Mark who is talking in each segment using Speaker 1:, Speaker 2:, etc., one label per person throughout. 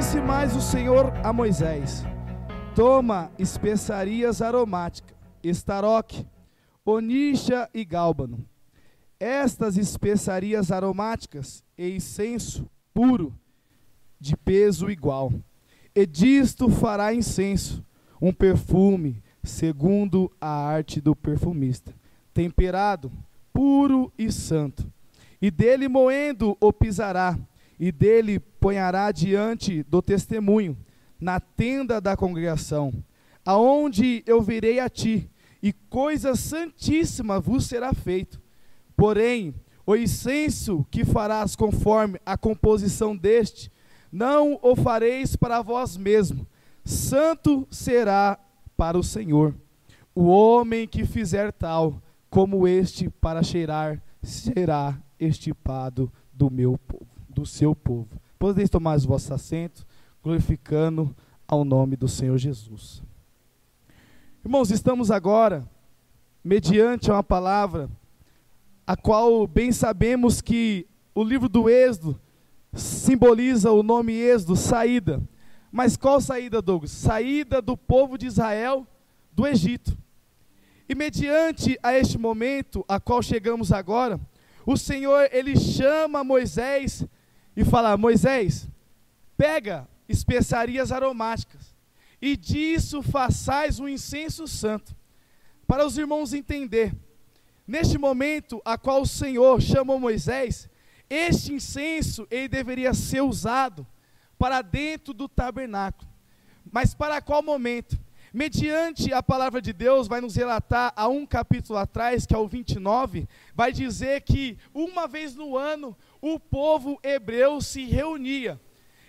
Speaker 1: Disse mais o Senhor a Moisés: toma especiarias aromáticas, estaroque, onixa e gálbano. Estas especiarias aromáticas e incenso puro, de peso igual. E disto fará incenso, um perfume, segundo a arte do perfumista, temperado, puro e santo. E dele moendo o pisará, e dele ponhará diante do testemunho, na tenda da congregação, aonde eu virei a ti, e coisa santíssima vos será feito. Porém, o incenso que farás conforme a composição deste, não o fareis para vós mesmo, santo será para o Senhor. O homem que fizer tal, como este para cheirar, será extirpado do meu povo, do seu povo. Podeis tomar os vossos assentos, glorificando ao nome do Senhor Jesus. Irmãos, estamos agora mediante uma palavra a qual bem sabemos que o livro do Êxodo simboliza o nome Êxodo, saída. Mas qual saída, Douglas? Saída do povo de Israel do Egito. E mediante a este momento a qual chegamos agora, o Senhor, ele chama Moisés e fala: Moisés, pega especiarias aromáticas e disso façais um incenso santo. Para os irmãos entender, neste momento a qual o Senhor chamou Moisés, este incenso ele deveria ser usado para dentro do tabernáculo. Mas para qual momento? Mediante a palavra de Deus, vai nos relatar há um capítulo atrás, que é o 29, vai dizer que uma vez no ano o povo hebreu se reunia.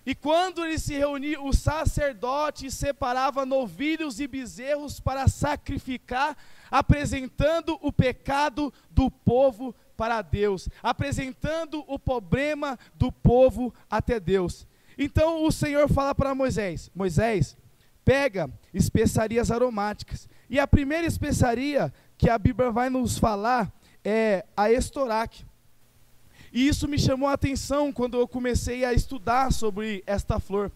Speaker 1: E quando ele se reunia, o sacerdote separava novilhos e bezerros para sacrificar, apresentando o pecado do povo para Deus, apresentando o problema do povo até Deus. Então o Senhor fala para Moisés: Moisés, pega especiarias aromáticas. E a primeira especiaria que a Bíblia vai nos falar é a estoraque. E isso me chamou a atenção quando eu comecei a estudar sobre esta flor.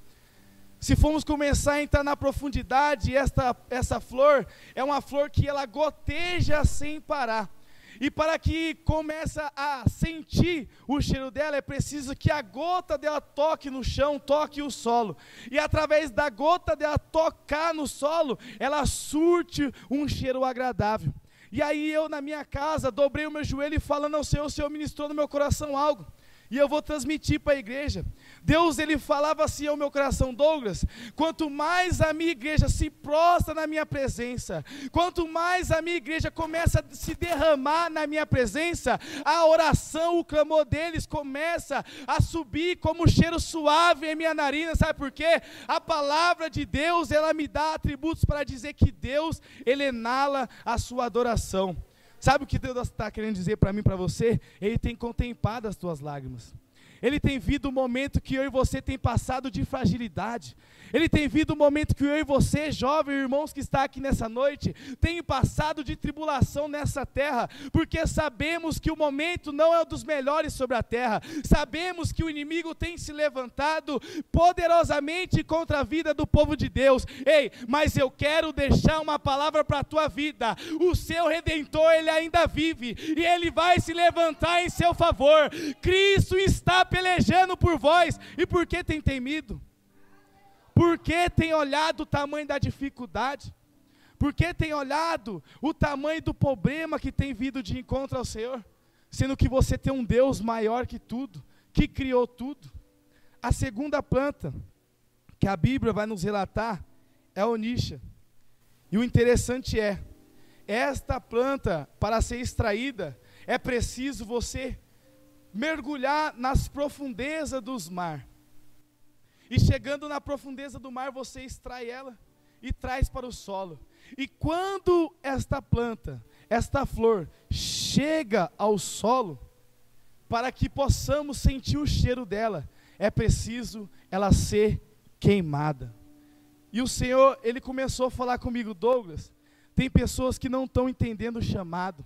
Speaker 1: Se formos começar a entrar na profundidade, essa flor é uma flor que ela goteja sem parar. E para que comece a sentir o cheiro dela, é preciso que a gota dela toque no chão, toque o solo. E através da gota dela tocar no solo, ela surte um cheiro agradável. E aí eu na minha casa, dobrei o meu joelho e falando ao Senhor, o Senhor ministrou no meu coração algo. E eu vou transmitir para a igreja. Deus, ele falava assim ao meu coração: Douglas, quanto mais a minha igreja se prostra na minha presença, quanto mais a minha igreja começa a se derramar na minha presença, a oração, o clamor deles começa a subir como um cheiro suave em minha narina. Sabe por quê? A palavra de Deus, ela me dá atributos para dizer que Deus, ele inala a sua adoração. Sabe o que Deus está querendo dizer para mim e para você? Ele tem contemplado as tuas lágrimas. Ele tem visto o momento que eu e você tem passado de fragilidade. Ele tem visto o momento que eu e você, jovens irmãos que está aqui nessa noite, tem passado de tribulação nessa terra, porque sabemos que o momento não é um dos melhores sobre a terra. Sabemos que o inimigo tem se levantado poderosamente contra a vida do povo de Deus. Ei, mas eu quero deixar uma palavra para a tua vida. O seu Redentor, ele ainda vive, e ele vai se levantar em seu favor. Cristo está pelejando por vós. E por que tem temido? Por que tem olhado o tamanho da dificuldade? Por que tem olhado o tamanho do problema que tem vindo de encontro ao Senhor? Sendo que você tem um Deus maior que tudo, que criou tudo. A segunda planta que a Bíblia vai nos relatar é a onixa. E o interessante é, esta planta, para ser extraída, é preciso você mergulhar nas profundezas dos mar. E chegando na profundeza do mar, você extrai ela e traz para o solo. E quando esta planta, esta flor, chega ao solo, para que possamos sentir o cheiro dela, é preciso ela ser queimada. E o Senhor, ele começou a falar comigo: Douglas, tem pessoas que não estão entendendo o chamado.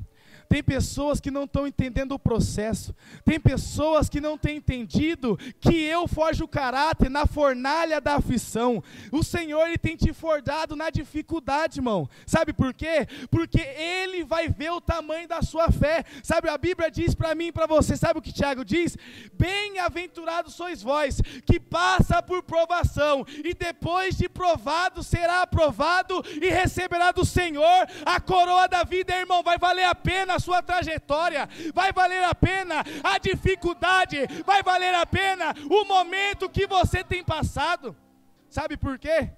Speaker 1: Tem pessoas que não estão entendendo o processo. Tem pessoas que não têm entendido que eu forjo o caráter na fornalha da aflição. O Senhor, Ele tem te forjado na dificuldade, irmão. Sabe por quê? Porque Ele vai ver o tamanho da sua fé. Sabe, a Bíblia diz para mim e para você, sabe o que Tiago diz? Bem-aventurados sois vós, que passa por provação, e depois de provado será aprovado, e receberá do Senhor a coroa da vida. Irmão, vai valer a pena a sua trajetória, vai valer a pena a dificuldade, vai valer a pena o momento que você tem passado. Sabe por quê?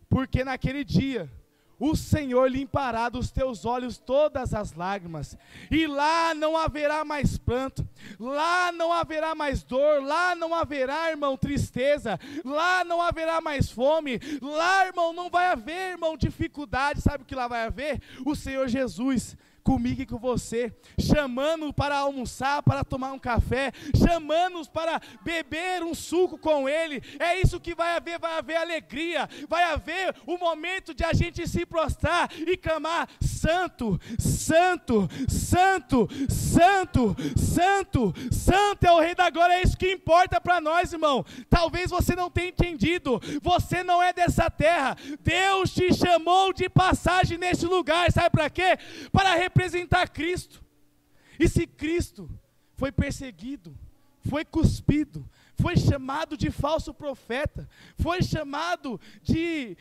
Speaker 1: Porque naquele dia o Senhor limpará dos teus olhos todas as lágrimas, e lá não haverá mais pranto, lá não haverá mais dor, lá não haverá, irmão, tristeza, lá não haverá mais fome, lá, irmão, não vai haver, irmão, dificuldade. Sabe o que lá vai haver? O Senhor Jesus comigo e com você, chamando para almoçar, para tomar um café, chamando-nos para beber um suco com Ele. É isso que vai haver alegria, vai haver o momento de a gente se prostrar e clamar: santo, santo, santo, santo, santo, santo é o Rei da Glória. É isso que importa para nós, irmão. Talvez você não tenha entendido, você não é dessa terra, Deus te chamou de passagem neste lugar, sabe para quê? Para representar Cristo. E se Cristo foi perseguido, foi cuspido, foi chamado de falso profeta, foi chamado de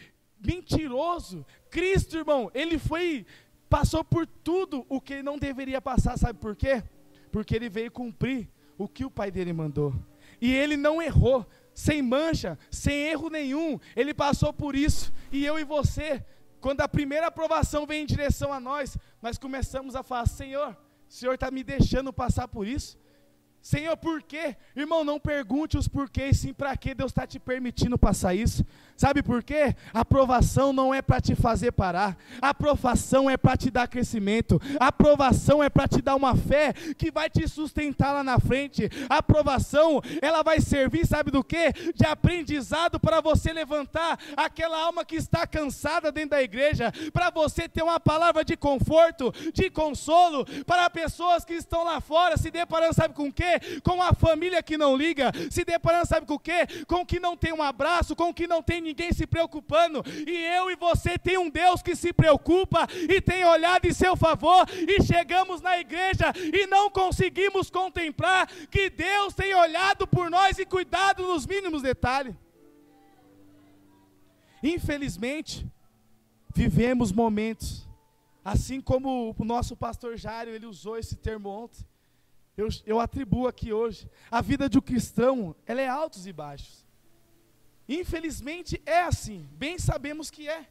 Speaker 1: mentiroso, Cristo, irmão, ele passou por tudo o que ele não deveria passar. Sabe por quê? Porque ele veio cumprir o que o Pai dele mandou, e ele não errou, sem mancha, sem erro nenhum. Ele passou por isso. E eu e você, quando a primeira aprovação vem em direção a nós, nós começamos a falar: Senhor, o Senhor está me deixando passar por isso? Senhor, por quê? Irmão, não pergunte os porquês, sim para que Deus está te permitindo passar isso. Sabe por quê? A aprovação não é para te fazer parar, a aprovação é para te dar crescimento, a aprovação é para te dar uma fé que vai te sustentar lá na frente. A aprovação, ela vai servir, sabe do quê? De aprendizado para você levantar aquela alma que está cansada dentro da igreja, para você ter uma palavra de conforto, de consolo, para pessoas que estão lá fora se deparando, sabe com o quê? Com a família que não liga, se deparando, sabe com o quê? Com que não tem um abraço, com que não tem ninguém se preocupando. E eu e você tem um Deus que se preocupa e tem olhado em seu favor, e chegamos na igreja e não conseguimos contemplar que Deus tem olhado por nós e cuidado nos mínimos detalhes. Infelizmente, vivemos momentos, assim como o nosso pastor Jário, ele usou esse termo ontem, eu atribuo aqui hoje: a vida de um cristão, ela é altos e baixos. Infelizmente é assim, bem sabemos que é.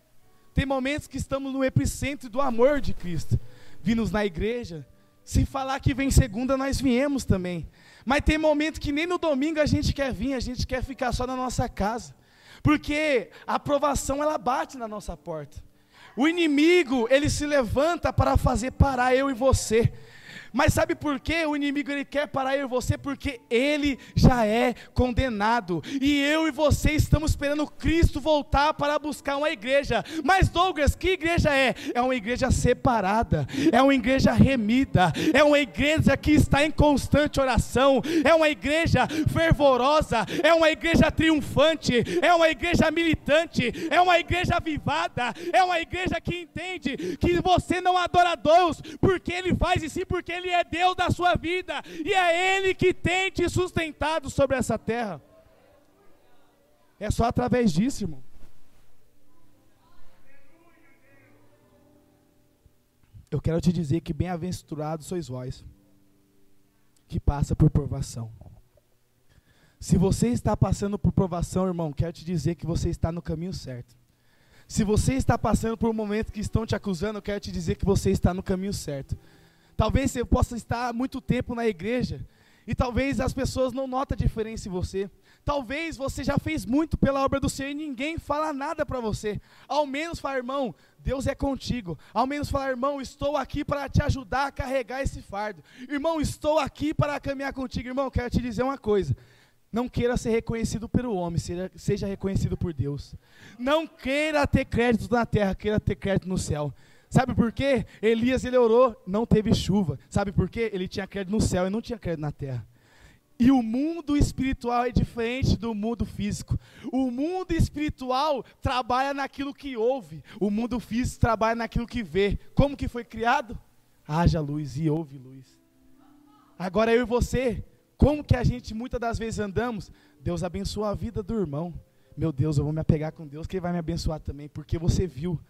Speaker 1: Tem momentos que estamos no epicentro do amor de Cristo, vimos na igreja, se falar que vem segunda, nós viemos também. Mas tem momentos que nem no domingo a gente quer vir, a gente quer ficar só na nossa casa, porque a aprovação, ela bate na nossa porta. O inimigo, ele se levanta para fazer parar eu e você. Mas sabe por que o inimigo ele quer parar eu e você? Porque ele já é condenado, e eu e você estamos esperando Cristo voltar para buscar uma igreja. Mas Douglas, que igreja é? É uma igreja separada, é uma igreja remida, é uma igreja que está em constante oração, é uma igreja fervorosa, é uma igreja triunfante, é uma igreja militante, é uma igreja avivada, é uma igreja que entende que você não adora Deus porque Ele faz, e sim porque Ele é Deus da sua vida, e é Ele que tem te sustentado sobre essa terra. É só através disso, irmão. Eu quero te dizer que bem-aventurados sois vós, que passa por provação. Se você está passando por provação, irmão, quero te dizer que você está no caminho certo. Se você está passando por um momento que estão te acusando, eu quero te dizer que você está no caminho certo. Talvez você possa estar há muito tempo na igreja, e talvez as pessoas não notem a diferença em você. Talvez você já fez muito pela obra do Senhor e ninguém fala nada para você. Ao menos fala: irmão, Deus é contigo. Ao menos fala: irmão, estou aqui para te ajudar a carregar esse fardo. Irmão, estou aqui para caminhar contigo. Irmão, quero te dizer uma coisa: não queira ser reconhecido pelo homem, seja reconhecido por Deus. Não queira ter crédito na terra, queira ter crédito no céu. Sabe por quê? Elias, ele orou, não teve chuva. Sabe por quê? Ele tinha crédito no céu e não tinha crédito na terra. E o mundo espiritual é diferente do mundo físico. O mundo espiritual trabalha naquilo que ouve. O mundo físico trabalha naquilo que vê. Como que foi criado? Haja luz e houve luz. Agora eu e você, como que a gente muitas das vezes andamos? Deus abençoa a vida do irmão. Meu Deus, eu vou me apegar com Deus, que Ele vai me abençoar também, porque você viu.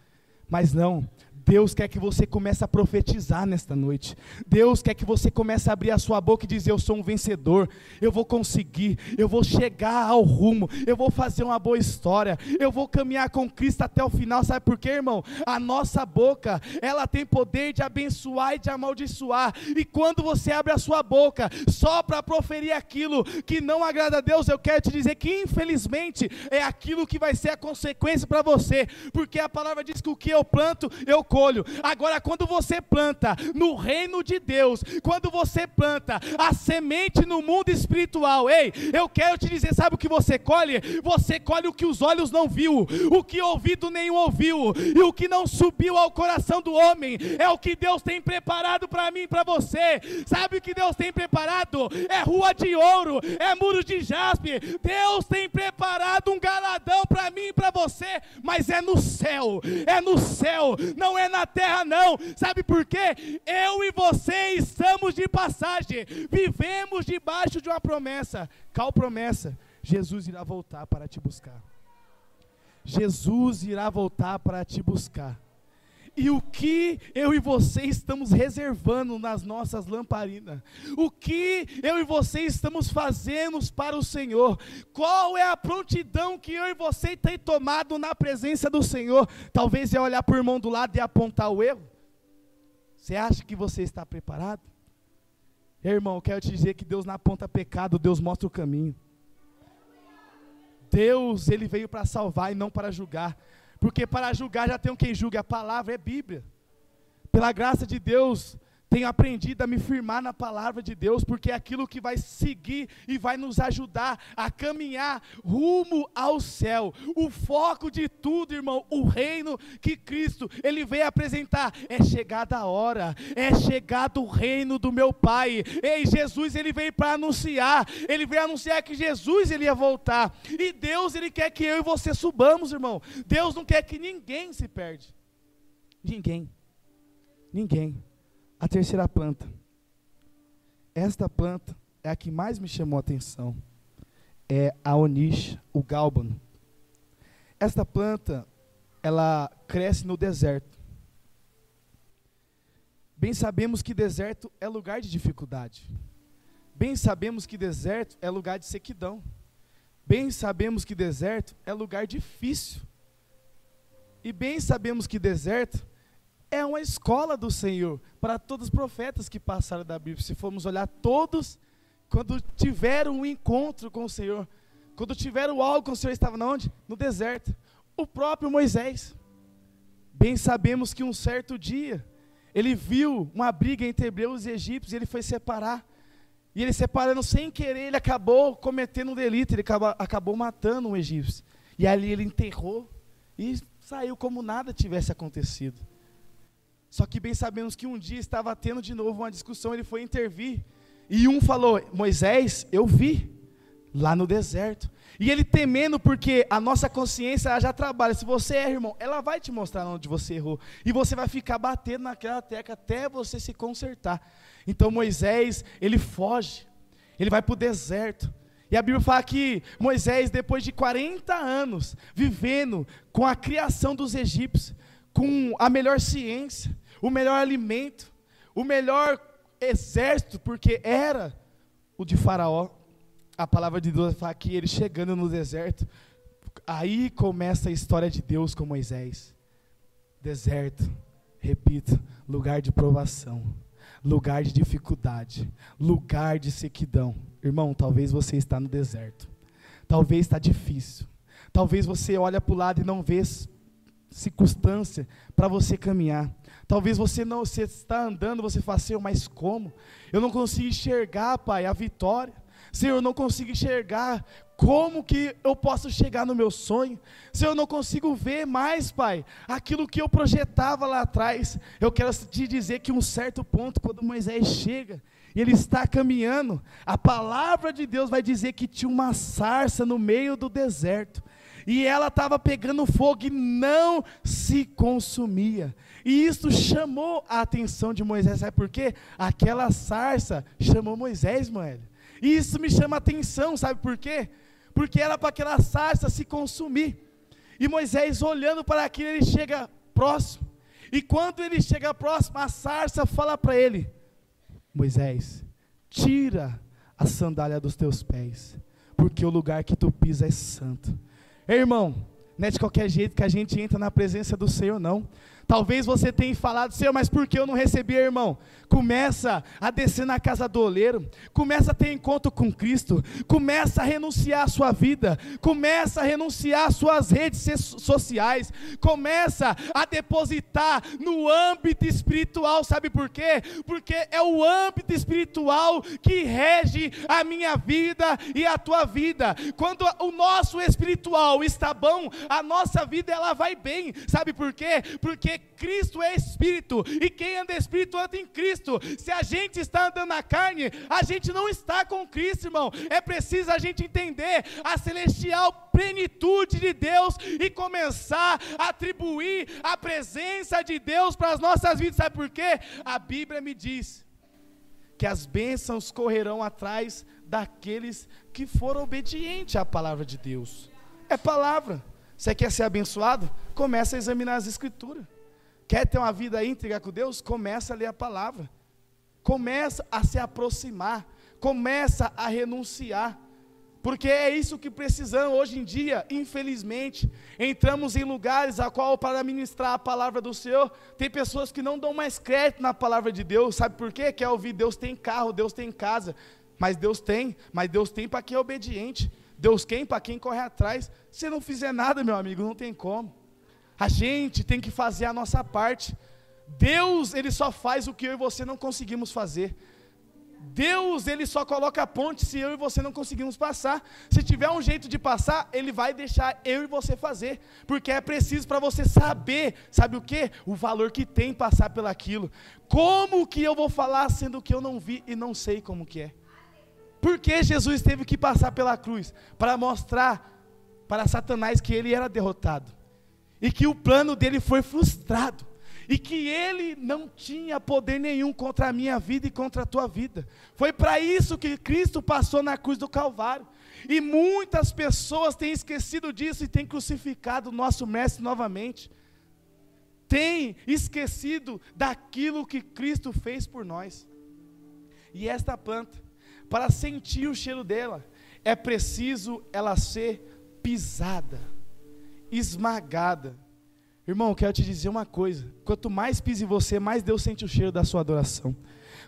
Speaker 1: Mas não, Deus quer que você comece a profetizar nesta noite. Deus quer que você comece a abrir a sua boca e dizer: eu sou um vencedor, eu vou conseguir, eu vou chegar ao rumo, eu vou fazer uma boa história, eu vou caminhar com Cristo até o final. Sabe por quê, irmão? A nossa boca, ela tem poder de abençoar e de amaldiçoar. E quando você abre a sua boca só para proferir aquilo que não agrada a Deus, eu quero te dizer que infelizmente é aquilo que vai ser a consequência para você, porque a palavra diz que o que eu planto, eu colho. Agora, quando você planta no reino de Deus, quando você planta a semente no mundo espiritual, ei, eu quero te dizer, sabe o que você colhe? Você colhe o que os olhos não viu, o que ouvido nenhum ouviu, e o que não subiu ao coração do homem, é o que Deus tem preparado para mim e para você. Sabe o que Deus tem preparado? É rua de ouro, é muro de jaspe. Deus tem preparado um galadão para mim e para você, mas é no céu, não é na terra não. Sabe por quê? Eu e você estamos de passagem, vivemos debaixo de uma promessa. Qual promessa? Jesus irá voltar para te buscar. Jesus irá voltar para te buscar. E o que eu e você estamos reservando nas nossas lamparinas? O que eu e você estamos fazendo para o Senhor? Qual é a prontidão que eu e você tem tomado na presença do Senhor? Talvez é olhar para o irmão do lado e apontar o erro. Você acha que você está preparado? Irmão, eu quero te dizer que Deus não aponta pecado, Deus mostra o caminho. Deus, Ele veio para salvar e não para julgar. Porque para julgar já tem quem julgue, a palavra é Bíblia. Pela graça de Deus, tenho aprendido a me firmar na palavra de Deus, porque é aquilo que vai seguir e vai nos ajudar a caminhar rumo ao céu. O foco de tudo, irmão, o reino que Cristo, Ele veio apresentar, é chegada a hora, é chegado o reino do meu Pai. Ei, Jesus, Ele veio para anunciar, Ele veio anunciar que Jesus, Ele ia voltar, e Deus, Ele quer que eu e você subamos, irmão. Deus não quer que ninguém se perde, ninguém. A terceira planta, esta planta é a que mais me chamou a atenção, é a onixa, o gálbano. Esta planta, ela cresce no deserto. Bem sabemos que deserto é lugar de dificuldade. Bem sabemos que deserto é lugar de sequidão. Bem sabemos que deserto é lugar difícil. E bem sabemos que deserto é uma escola do Senhor para todos os profetas que passaram da Bíblia. Se formos olhar todos, quando tiveram um encontro com o Senhor, quando tiveram algo com o Senhor, estavam onde? No deserto. O próprio Moisés. Bem sabemos que um certo dia, ele viu uma briga entre hebreus e egípcios, e ele foi separar. E ele separando sem querer, ele acabou cometendo um delito, ele acabou matando um egípcio. E ali ele enterrou e saiu como nada tivesse acontecido. Só que bem sabemos que um dia estava tendo de novo uma discussão, ele foi intervir, e um falou: Moisés, eu vi, lá no deserto. E ele temendo, porque a nossa consciência ela já trabalha, se você erra, irmão, ela vai te mostrar onde você errou, e você vai ficar batendo naquela tecla até você se consertar. Então Moisés, ele foge, ele vai para o deserto, e a Bíblia fala que Moisés, depois de 40 anos, vivendo com a criação dos egípcios, com a melhor ciência, o melhor alimento, o melhor exército, porque era o de Faraó. A palavra de Deus fala que ele chegando no deserto, aí começa a história de Deus com Moisés. Deserto, repito, lugar de provação, lugar de dificuldade, lugar de sequidão. Irmão, talvez você está no deserto, talvez está difícil, talvez você olha para o lado e não vê circunstância para você caminhar. Talvez você está andando, você fala assim: mas como? Eu não consigo enxergar, Pai, a vitória. Senhor, eu não consigo enxergar como que eu posso chegar no meu sonho. Senhor, eu não consigo ver mais, Pai, aquilo que eu projetava lá atrás. Eu quero te dizer que um certo ponto, quando Moisés chega, e ele está caminhando, a palavra de Deus vai dizer que tinha uma sarça no meio do deserto, e ela estava pegando fogo e não se consumia, e isso chamou a atenção de Moisés. Sabe por quê? Aquela sarça chamou Moisés, mano, e isso me chama a atenção, sabe por quê? Porque era para aquela sarça se consumir, e Moisés olhando para aquilo, ele chega próximo, e quando ele chega próximo, a sarça fala para ele: Moisés, tira a sandália dos teus pés, porque o lugar que tu pisa é santo. Irmão, não é de qualquer jeito que a gente entra na presença do Senhor, não. Talvez você tenha falado: Senhor, mas por que eu não recebi, irmão? Começa a descer na casa do oleiro, começa a ter encontro com Cristo, começa a renunciar a sua vida, começa a renunciar às suas redes sociais, começa a depositar no âmbito espiritual. Sabe por quê? Porque é o âmbito espiritual que rege a minha vida e a tua vida. Quando o nosso espiritual está bom, a nossa vida ela vai bem. Sabe por quê? Porque Cristo é Espírito, e quem anda em Espírito anda em Cristo. Se a gente está andando na carne, a gente não está com Cristo, irmão. É preciso a gente entender a celestial plenitude de Deus e começar a atribuir a presença de Deus para as nossas vidas. Sabe por quê? A Bíblia me diz que as bênçãos correrão atrás daqueles que foram obedientes à palavra de Deus. É palavra. Você quer ser abençoado? Começa a examinar as Escrituras. Quer ter uma vida íntegra com Deus? Começa a ler a palavra, começa a se aproximar, começa a renunciar, porque é isso que precisamos hoje em dia. Infelizmente, entramos em lugares a qual, para ministrar a palavra do Senhor, tem pessoas que não dão mais crédito na palavra de Deus. Sabe por quê? Quer ouvir: Deus tem carro, Deus tem casa, mas Deus tem para quem é obediente, Deus tem para quem corre atrás. Se não fizer nada, meu amigo, não tem como. A gente tem que fazer a nossa parte. Deus, Ele só faz o que eu e você não conseguimos fazer. Deus, Ele só coloca a ponte se eu e você não conseguimos passar. Se tiver um jeito de passar, Ele vai deixar eu e você fazer, porque é preciso para você saber, sabe o que? O valor que tem passar pelaquilo. Como que eu vou falar sendo que eu não vi e não sei como que é? Porque Jesus teve que passar pela cruz? Para mostrar para Satanás que ele era derrotado, e que o plano dele foi frustrado, e que ele não tinha poder nenhum contra a minha vida e contra a tua vida. Foi para isso que Cristo passou na cruz do Calvário, e muitas pessoas têm esquecido disso e têm crucificado o nosso mestre novamente, têm esquecido daquilo que Cristo fez por nós. E esta planta, para sentir o cheiro dela, é preciso ela ser pisada, esmagada. Irmão, eu quero te dizer uma coisa: quanto mais pisa em você, mais Deus sente o cheiro da sua adoração.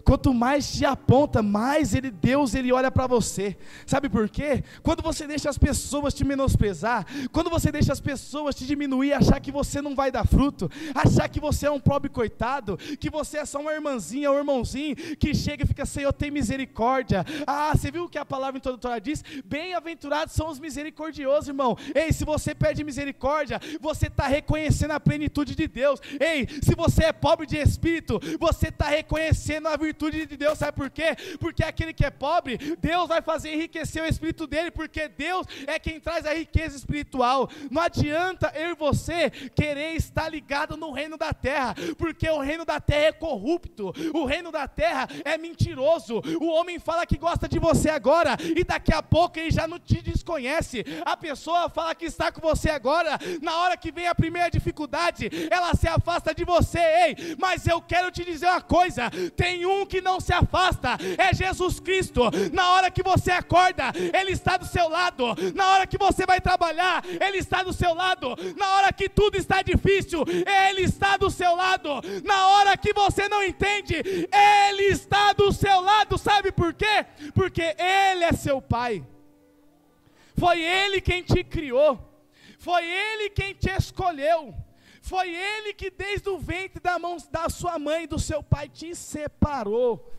Speaker 1: Quanto mais te aponta, mais Deus olha para você. Sabe por quê? Quando você deixa as pessoas te menosprezar, quando você deixa as pessoas te diminuir, achar que você não vai dar fruto, achar que você é um pobre coitado, que você é só uma irmãzinha ou irmãozinho, que chega e fica: Senhor, tem misericórdia. Você viu o que a palavra introdutória diz? Bem-aventurados são os misericordiosos, irmão. Ei, se você pede misericórdia, você está reconhecendo a plenitude de Deus. Ei, se você é pobre de espírito, você está reconhecendo a virtude de Deus. Sabe por quê? Porque aquele que é pobre, Deus vai fazer enriquecer o espírito dele, porque Deus é quem traz a riqueza espiritual. Não adianta eu e você querer estar ligado no reino da terra, porque o reino da terra é corrupto, o reino da terra é mentiroso. O homem fala que gosta de você agora, e daqui a pouco ele já não te desconhece. A pessoa fala que está com você agora, na hora que vem a primeira dificuldade, ela se afasta de você. Ei, mas eu quero te dizer uma coisa: tem um que não se afasta, é Jesus Cristo. Na hora que você acorda, Ele está do seu lado. Na hora que você vai trabalhar, Ele está do seu lado. Na hora que tudo está difícil, Ele está do seu lado. Na hora que você não entende, Ele está do seu lado. Sabe por quê? Porque Ele é seu Pai. Foi Ele quem te criou, foi Ele quem te escolheu, foi Ele que desde o ventre da sua mãe e do seu pai te separou.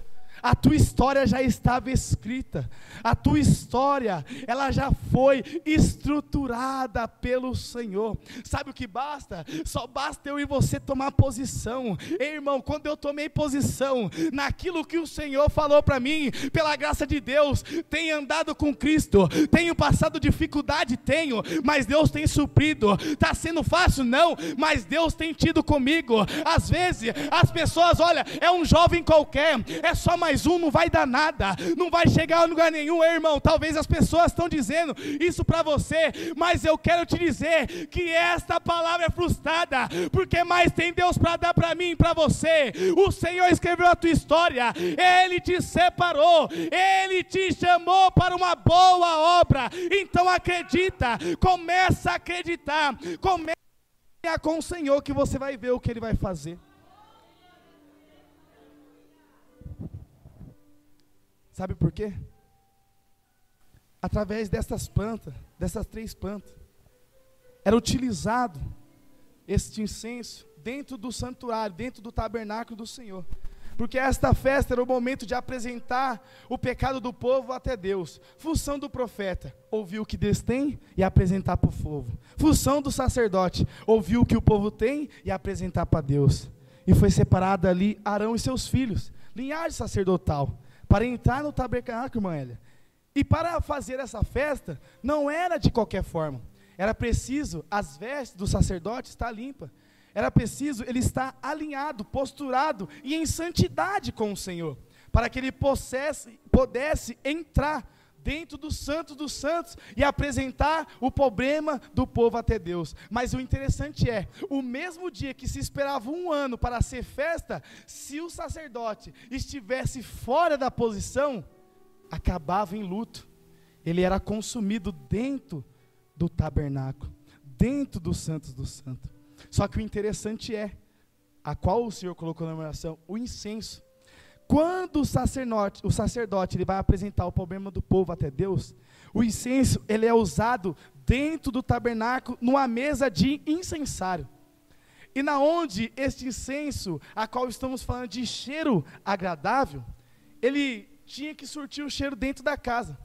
Speaker 1: A tua história já estava escrita, a tua história, ela já foi estruturada pelo Senhor. Sabe o que basta? Só basta eu e você tomar posição. Ei, irmão, quando eu tomei posição naquilo que o Senhor falou para mim, pela graça de Deus, tenho andado com Cristo, tenho passado dificuldade, tenho, mas Deus tem suprido. Está sendo fácil? Não, mas Deus tem tido comigo. Às vezes, as pessoas, olha, é um jovem qualquer, é só mais um, não vai dar nada, não vai chegar a lugar nenhum, irmão. Talvez as pessoas estão dizendo isso para você, mas eu quero te dizer que esta palavra é frustrada, porque mais tem Deus para dar para mim e para você. O Senhor escreveu a tua história, Ele te separou, Ele te chamou para uma boa obra. Então acredita, começa a acreditar, começa com o Senhor, que você vai ver o que Ele vai fazer. Sabe por quê? Através dessas plantas, dessas 3 plantas, era utilizado este incenso dentro do santuário, dentro do tabernáculo do Senhor. Porque esta festa era o momento de apresentar o pecado do povo até Deus. Função do profeta, ouvir o que Deus tem e apresentar para o povo. Função do sacerdote, ouvir o que o povo tem e apresentar para Deus. E foi separado ali Arão e seus filhos, linhagem sacerdotal, para entrar no tabernáculo, irmã Hélia. E para fazer essa festa, não era de qualquer forma. Era preciso as vestes do sacerdote estar limpas. Era preciso ele estar alinhado, posturado e em santidade com o Senhor, para que ele pudesse entrar dentro do Santo dos Santos e apresentar o problema do povo até Deus. Mas o interessante é, o mesmo dia que se esperava 1 ano para ser festa, se o sacerdote estivesse fora da posição, acabava em luto. Ele era consumido dentro do tabernáculo, dentro do Santos dos Santos. Só que o interessante é, a qual o Senhor colocou na oração, o incenso. Quando o sacerdote ele vai apresentar o problema do povo até Deus, o incenso ele é usado dentro do tabernáculo, numa mesa de incensário. E na onde este incenso, a qual estamos falando de cheiro agradável, ele tinha que surtir o cheiro dentro da casa.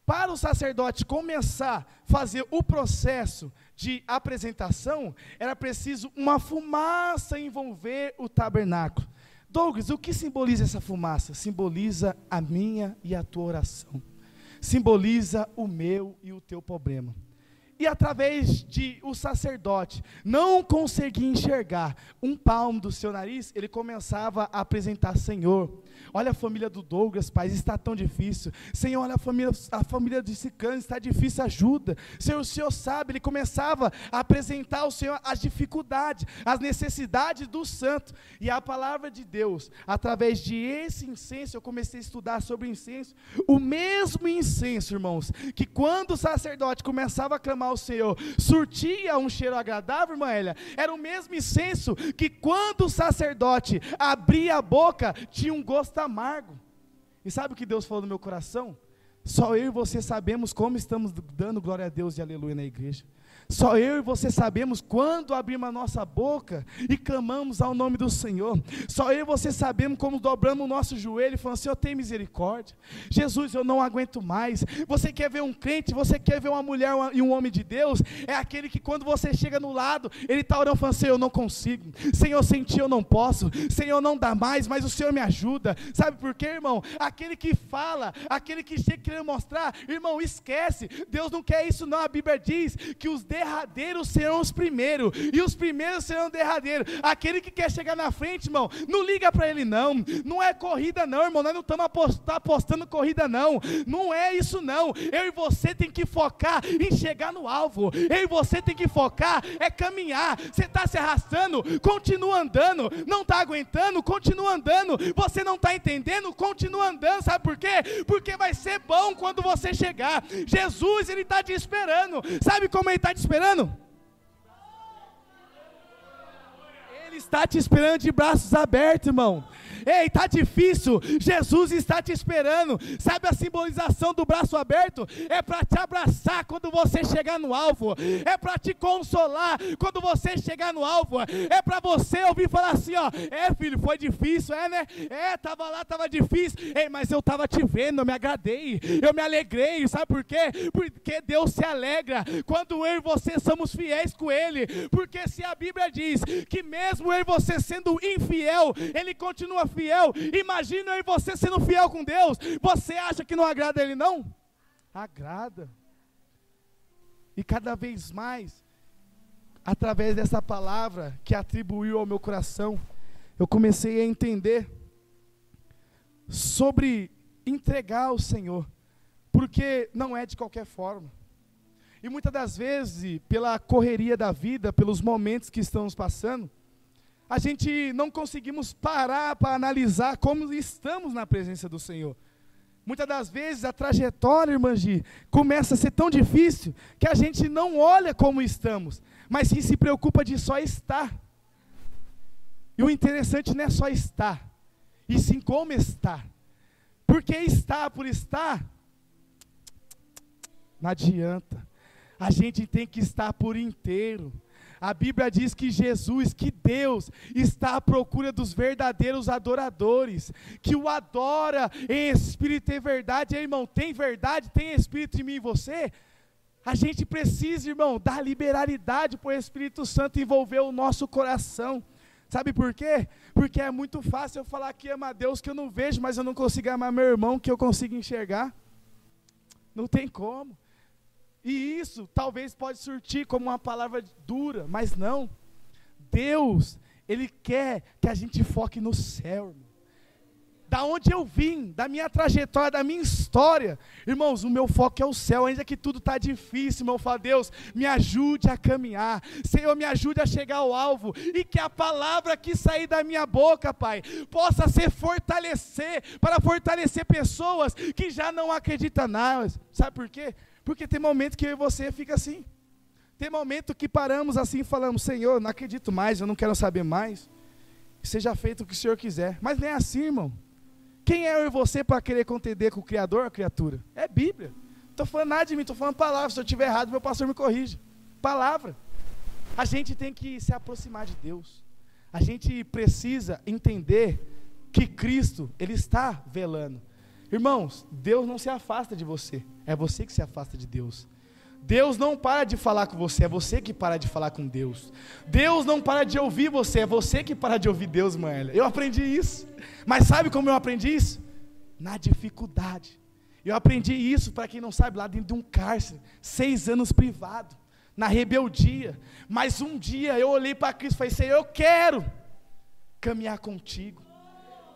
Speaker 1: Para o sacerdote começar a fazer o processo de apresentação, era preciso uma fumaça envolver o tabernáculo. Douglas, o que simboliza essa fumaça? Simboliza a minha e a tua oração. Simboliza o meu e o teu problema. E através de o sacerdote não conseguir enxergar um palmo do seu nariz, ele começava a apresentar: Senhor, olha a família do Douglas, Pai, está tão difícil. Senhor, olha a família de Sicano, está difícil, ajuda. Senhor, o Senhor sabe. Ele começava a apresentar ao Senhor as dificuldades, as necessidades do santo. E a palavra de Deus, através de esse incenso, eu comecei a estudar sobre incenso. O mesmo incenso, irmãos, que quando o sacerdote começava a clamar ao Senhor, surtia um cheiro agradável, irmã Hélia, era o mesmo incenso que quando o sacerdote abria a boca, tinha um gosto amargo. E sabe o que Deus falou no meu coração? Só eu e você sabemos como estamos dando glória a Deus e aleluia na igreja. Só eu e você sabemos quando abrimos a nossa boca e clamamos ao nome do Senhor. Só eu e você sabemos como dobramos o nosso joelho e falamos: Senhor, tem misericórdia. Jesus, eu não aguento mais. Você quer ver um crente, você quer ver uma mulher e um homem de Deus? É aquele que quando você chega no lado, ele está orando falando: Senhor, eu não consigo. Senhor, sem ti eu não posso. Senhor, não dá mais, mas o Senhor me ajuda. Sabe por quê, irmão? Aquele que fala, aquele que chega querendo mostrar, irmão, esquece. Deus não quer isso não. A Bíblia diz que os derradeiros serão os primeiros, e os primeiros serão derradeiros. Aquele que quer chegar na frente, irmão, não liga para ele não. Não é corrida não, irmão. Nós não estamos apostando corrida não. Não é isso não. Eu e você tem que focar em chegar no alvo. Eu e você tem que focar é caminhar. Você está se arrastando, continua andando. Não está aguentando, continua andando. Você não está entendendo, continua andando. Sabe por quê? Porque vai ser bom quando você chegar. Jesus, ele está te esperando. Sabe como ele está te esperando? Ele está te esperando de braços abertos, irmão. Ei, tá difícil, Jesus está te esperando. Sabe a simbolização do braço aberto? É para te abraçar quando você chegar no alvo, é para te consolar quando você chegar no alvo, é para você ouvir falar assim, ó, filho, foi difícil, né? Tava lá, tava difícil, mas eu tava te vendo, eu me agradei, eu me alegrei, sabe por quê? Porque Deus se alegra quando eu e você somos fiéis com Ele, porque se a Bíblia diz que mesmo eu e você sendo infiel, Ele continua fiel, imagina eu e você sendo fiel com Deus, você acha que não agrada Ele não? Agrada. E cada vez mais, através dessa palavra que atribuiu ao meu coração, eu comecei a entender sobre entregar ao Senhor, porque não é de qualquer forma. E muitas das vezes, pela correria da vida, pelos momentos que estamos passando, a gente não conseguimos parar para analisar como estamos na presença do Senhor. Muitas das vezes a trajetória, irmã Gi, começa a ser tão difícil que a gente não olha como estamos, mas sim se preocupa de só estar. E o interessante não é só estar, e sim como estar. Porque estar por estar, não adianta. A gente tem que estar por inteiro. A Bíblia diz que Jesus, que Deus, está à procura dos verdadeiros adoradores, que o adora em espírito e verdade. Irmão, tem verdade, tem espírito em mim e você? A gente precisa, irmão, dar liberalidade para o Espírito Santo envolver o nosso coração. Sabe por quê? Porque é muito fácil eu falar que ama a Deus que eu não vejo, mas eu não consigo amar meu irmão que eu consigo enxergar. Não tem como. E isso talvez pode surtir como uma palavra dura, mas não. Deus, Ele quer que a gente foque no céu, irmão. Da onde eu vim, da minha trajetória, da minha história, irmãos, o meu foco é o céu, ainda que tudo está difícil, irmão, eu falo, Deus, me ajude a caminhar, Senhor, me ajude a chegar ao alvo, e que a palavra que sair da minha boca, Pai, possa ser para fortalecer pessoas que já não acreditam nada. Sabe por quê? Porque tem momentos que eu e você fica assim, tem momento que paramos assim e falamos, Senhor, não acredito mais, eu não quero saber mais, seja feito o que o Senhor quiser. Mas não é assim, irmão. Quem é eu e você para querer contender com o Criador ou a criatura? É Bíblia. Não estou falando nada de mim, estou falando palavra. Se eu estiver errado, meu pastor me corrige. Palavra. A gente tem que se aproximar de Deus. A gente precisa entender que Cristo, Ele está velando. Irmãos, Deus não se afasta de você. É você que se afasta de Deus. Deus não para de falar com você, é você que para de falar com Deus. Deus não para de ouvir você, é você que para de ouvir Deus, Maélia. Eu aprendi isso. Mas sabe como eu aprendi isso? Na dificuldade. Eu aprendi isso, para quem não sabe, lá dentro de um cárcere, 6 anos privado, na rebeldia. Mas um dia eu olhei para Cristo e falei, Senhor, eu quero caminhar contigo.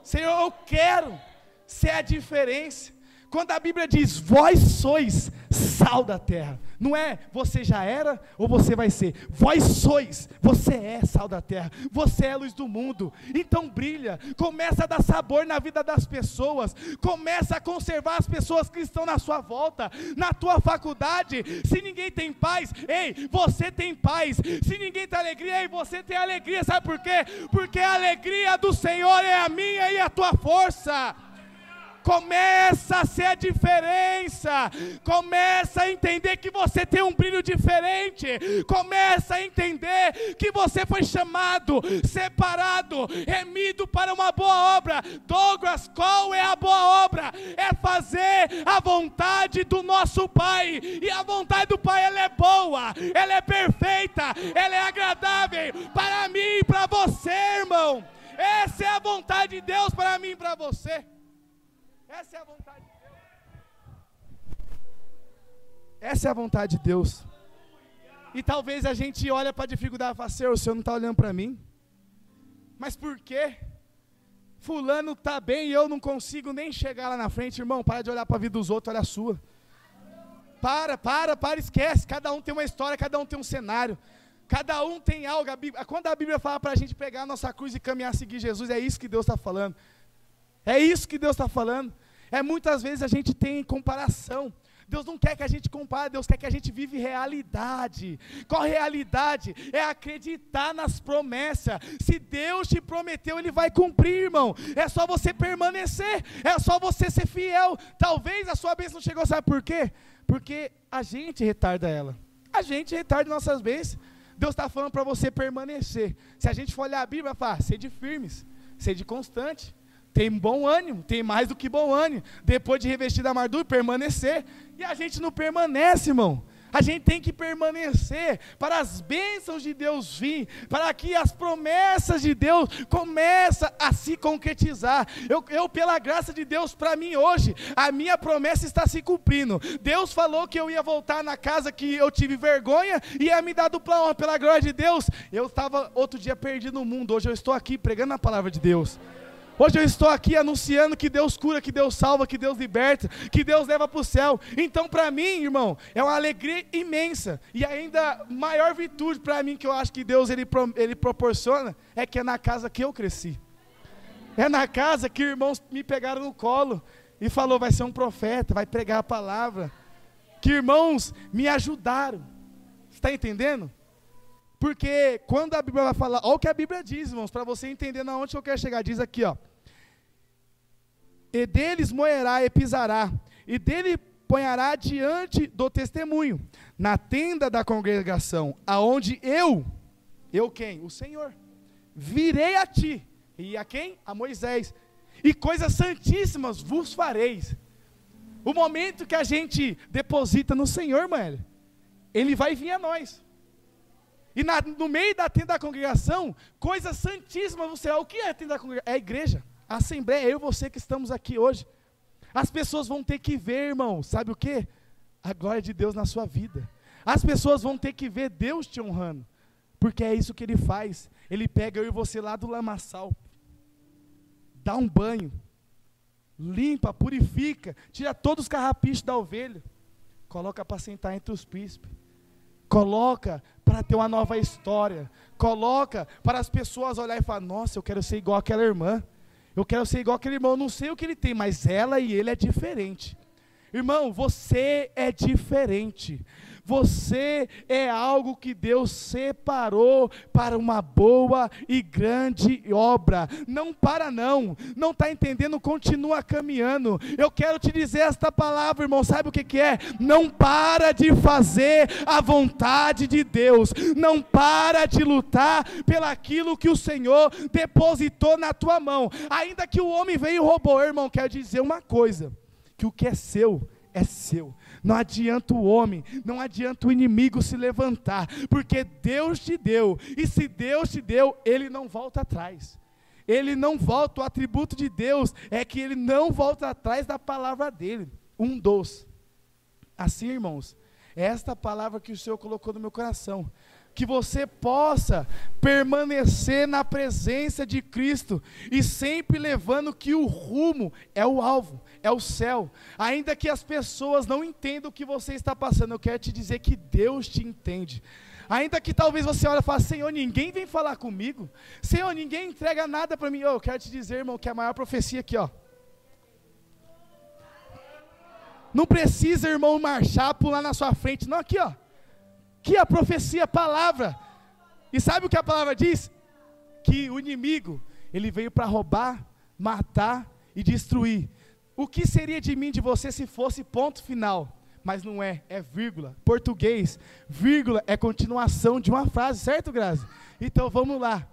Speaker 1: Senhor, eu quero ser a diferença. Quando a Bíblia diz, vós sois sal da terra, não é você já era ou você vai ser, vós sois, você é sal da terra, você é luz do mundo, então brilha, começa a dar sabor na vida das pessoas, começa a conservar as pessoas que estão na sua volta, na tua faculdade. Se ninguém tem paz, ei, você tem paz. Se ninguém tem alegria, ei, você tem alegria. Sabe por quê? Porque a alegria do Senhor é a minha e a tua força. Começa a ser a diferença, começa a entender que você tem um brilho diferente, começa a entender que você foi chamado, separado, remido para uma boa obra. Douglas, qual é a boa obra? É fazer a vontade do nosso Pai, e a vontade do Pai, ela é boa, ela é perfeita, ela é agradável para mim e para você, irmão. Essa é a vontade de Deus para mim e para você. Essa é a vontade de Deus. Essa é a vontade de Deus. E talvez a gente olhe para a dificuldade e fale, Senhor, o Senhor não está olhando para mim. Mas por quê? Fulano está bem e eu não consigo nem chegar lá na frente. Irmão, para de olhar para a vida dos outros, olha a sua. Para, esquece. Cada um tem uma história, cada um tem um cenário. Cada um tem algo. Quando a Bíblia fala para a gente pegar a nossa cruz e caminhar, seguir Jesus, é isso que Deus está falando. É isso que Deus está falando. Muitas vezes a gente tem comparação. Deus não quer que a gente compare, Deus quer que a gente vive realidade. Qual realidade? É acreditar nas promessas. Se Deus te prometeu, Ele vai cumprir, irmão. É só você permanecer, é só você ser fiel. Talvez a sua bênção não chegou, sabe por quê? Porque a gente retarda ela. A gente retarda nossas bênçãos. Deus está falando para você permanecer. Se a gente for olhar a Bíblia, vai falar, sede firmes, sede constante. Tem bom ânimo, tem mais do que bom ânimo. Depois de revestir da armadura, permanecer. E a gente não permanece, irmão. A gente tem que permanecer para as bênçãos de Deus vir, para que as promessas de Deus comecem a se concretizar. Eu pela graça de Deus, para mim hoje, a minha promessa está se cumprindo. Deus falou que eu ia voltar na casa que eu tive vergonha e ia me dar dupla honra. Pela glória de Deus, eu estava outro dia perdido no mundo, hoje eu estou aqui pregando a palavra de Deus. Hoje eu estou aqui anunciando que Deus cura, que Deus salva, que Deus liberta, que Deus leva para o céu. Então para mim, irmão, é uma alegria imensa. E ainda maior virtude para mim que eu acho que Deus ele proporciona, é que é na casa que eu cresci. É na casa que irmãos me pegaram no colo e falou, vai ser um profeta, vai pregar a palavra. Que irmãos me ajudaram. Você está entendendo? Porque quando a Bíblia vai falar, olha o que a Bíblia diz, irmãos, para você entender aonde eu quero chegar, diz aqui, ó. E deles moerá e pisará, e dele ponhará diante do testemunho, na tenda da congregação, aonde eu quem? O Senhor, virei a ti, e a quem? A Moisés, e coisas santíssimas vos fareis. O momento que a gente deposita no Senhor, mano, Ele vai vir a nós. E no meio da tenda da congregação, coisas santíssimas você é. O que é a tenda da congregação? É a igreja, a assembleia, eu e você que estamos aqui hoje. As pessoas vão ter que ver, irmão, sabe o que? A glória de Deus na sua vida. As pessoas vão ter que ver Deus te honrando, porque é isso que Ele faz. Ele pega eu e você lá do lamaçal, dá um banho, limpa, purifica, tira todos os carrapichos da ovelha, coloca para sentar entre os príncipes. Coloca para ter uma nova história. Coloca para as pessoas olharem e falar, nossa, eu quero ser igual aquela irmã. Eu quero ser igual aquele irmão. Eu não sei o que ele tem, mas ela e ele é diferente. Irmão, você é diferente. Você é algo que Deus separou para uma boa e grande obra. Não para não está entendendo, continua caminhando. Eu quero te dizer esta palavra, irmão, sabe o que é? Não para de fazer a vontade de Deus. Não para de lutar pelaquilo que o Senhor depositou na tua mão. Ainda que o homem veio e roubou, irmão, quero dizer uma coisa, que o que é seu, é seu. Não adianta o homem, não adianta o inimigo se levantar, porque Deus te deu, e se Deus te deu, Ele não volta atrás. Ele não volta, o atributo de Deus é que Ele não volta atrás da palavra dEle. Assim, irmãos, é esta palavra que o Senhor colocou no meu coração, que você possa permanecer na presença de Cristo, e sempre levando que o rumo é o alvo, é o céu. Ainda que as pessoas não entendam o que você está passando, eu quero te dizer que Deus te entende. Ainda que talvez você olhe e fale, Senhor, ninguém vem falar comigo, Senhor, ninguém entrega nada para mim. Eu quero te dizer, irmão, que a maior profecia aqui, ó. Não precisa, irmão, marchar, pular na sua frente, não, aqui, ó. Que a profecia, a palavra. E sabe o que a palavra diz? Que o inimigo, ele veio para roubar, matar e destruir. O que seria de mim, de você, se fosse ponto final? Mas não é, é vírgula. Português, vírgula é continuação de uma frase, certo, Grazi? Então vamos lá.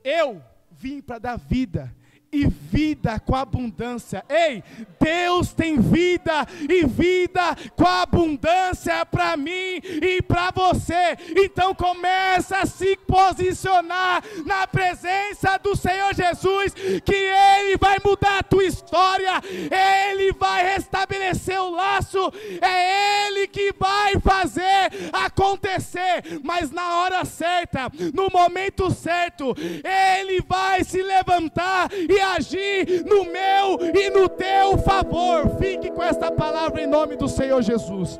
Speaker 1: Eu vim para dar vida, e vida com abundância. Ei, Deus tem vida e vida com abundância para mim e para você. Então começa a se posicionar na presença do Senhor Jesus, que Ele vai mudar a tua história, Ele vai restabelecer o laço, é Ele que vai fazer acontecer, mas na hora certa, no momento certo, Ele vai se levantar e agir no meu e no teu favor. Fique com esta palavra em nome do Senhor Jesus.